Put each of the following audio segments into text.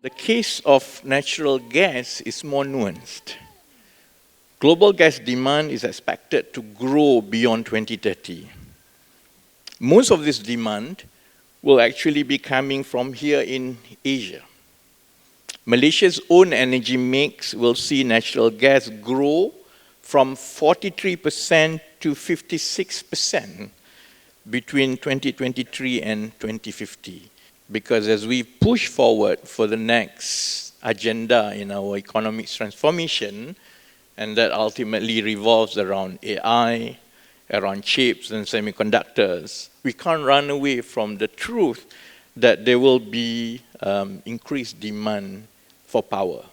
The case of natural gas is more nuanced. Global gas demand is expected to grow beyond 2030. Most of this demand will actually be coming from here in Asia. Malaysia's own energy mix will see natural gas grow from 43% to 56% between 2023 and 2050. Because as we push forward for the next agenda in our economic transformation, and that ultimately revolves around AI, around chips and semiconductors, we can't run away from the truth that there will be increased demand for power.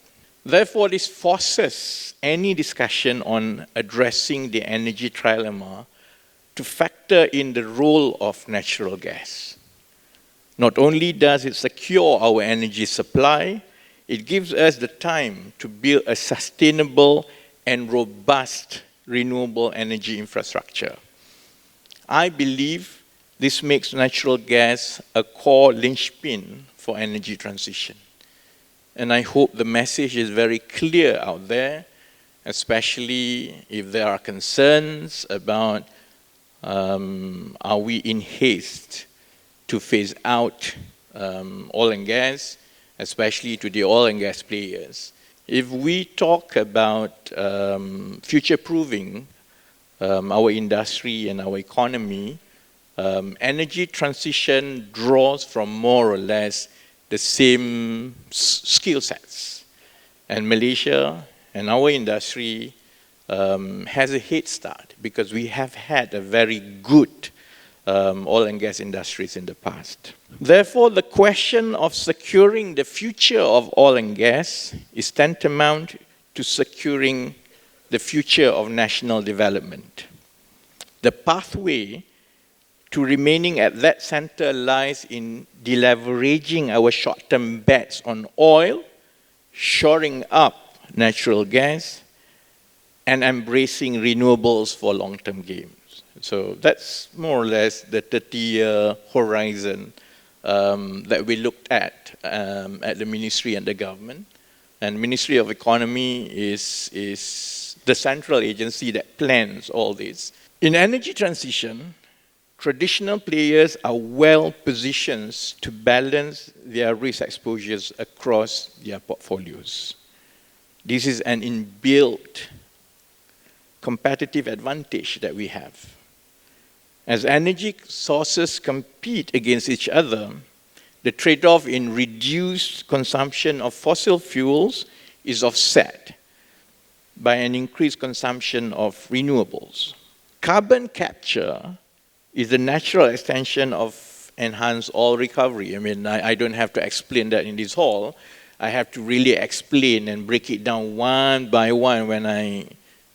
Therefore, this forces any discussion on addressing the energy trilemma to factor in the role of natural gas. Not only does it secure our energy supply, it gives us the time to build a sustainable and robust renewable energy infrastructure. I believe this makes natural gas a core linchpin for energy transition. And I hope the message is very clear out there, especially if there are concerns about are we in haste to phase out oil and gas, especially to the oil and gas players. If we talk about future-proofing our industry and our economy, energy transition draws from more or less the same skill sets. And Malaysia and our industry has a head start because we have had a very good oil and gas industries in the past. Therefore, the question of securing the future of oil and gas is tantamount to securing the future of national development. The pathway to remaining at that center lies in deleveraging our short-term bets on oil, shoring up natural gas, and embracing renewables for long-term gains. So that's more or less the 30-year horizon that we looked at the ministry and the government. And Ministry of Economy is the central agency that plans all this. In energy transition, traditional players are well positioned to balance their risk exposures across their portfolios. This is an inbuilt competitive advantage that we have. As energy sources compete against each other, the trade-off in reduced consumption of fossil fuels is offset by an increased consumption of renewables. Carbon capture is the natural extension of enhanced oil recovery. I mean, I don't have to explain that in this hall. I have to really explain and break it down one by one when I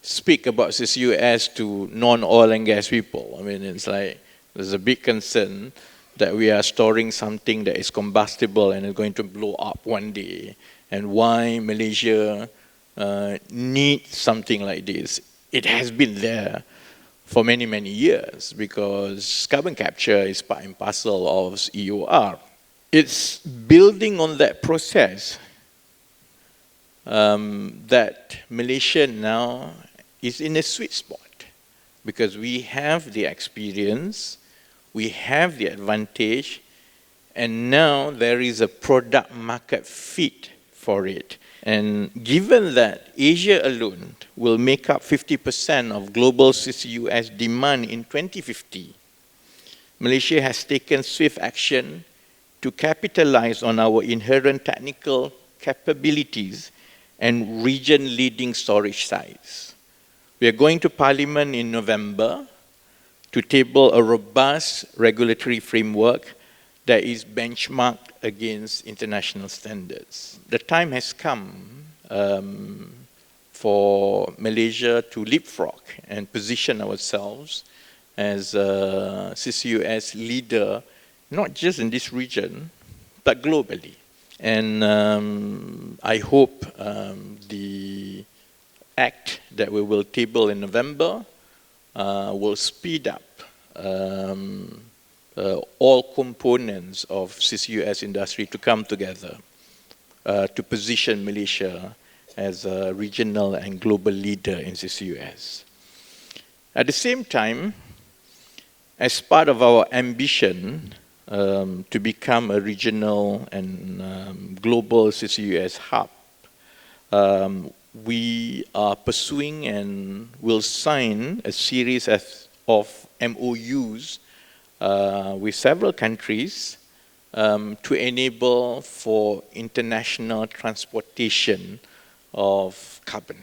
speak about CCUS to non-oil and gas people. I mean, it's like there's a big concern that we are storing something that is combustible and is going to blow up one day, and why Malaysia needs something like this. It has been there for many, many years because carbon capture is part and parcel of EOR. It's building on that process that Malaysia now is in a sweet spot because we have the experience, we have the advantage, and now there is a product market fit for it. And given that Asia alone will make up 50% of global CCUS demand in 2050, Malaysia has taken swift action to capitalize on our inherent technical capabilities and region-leading storage size. We are going to Parliament in November to table a robust regulatory framework that is benchmarked against international standards. The time has come for Malaysia to leapfrog and position ourselves as a CCUS leader, not just in this region, but globally. And I hope the act that we will table in November will speed up all components of CCUS industry to come together. to position Malaysia as a regional and global leader in CCUS. At the same time, as part of our ambition to become a regional and global CCUS hub, we are pursuing and will sign a series of MOUs with several countries to enable for international transportation of carbon.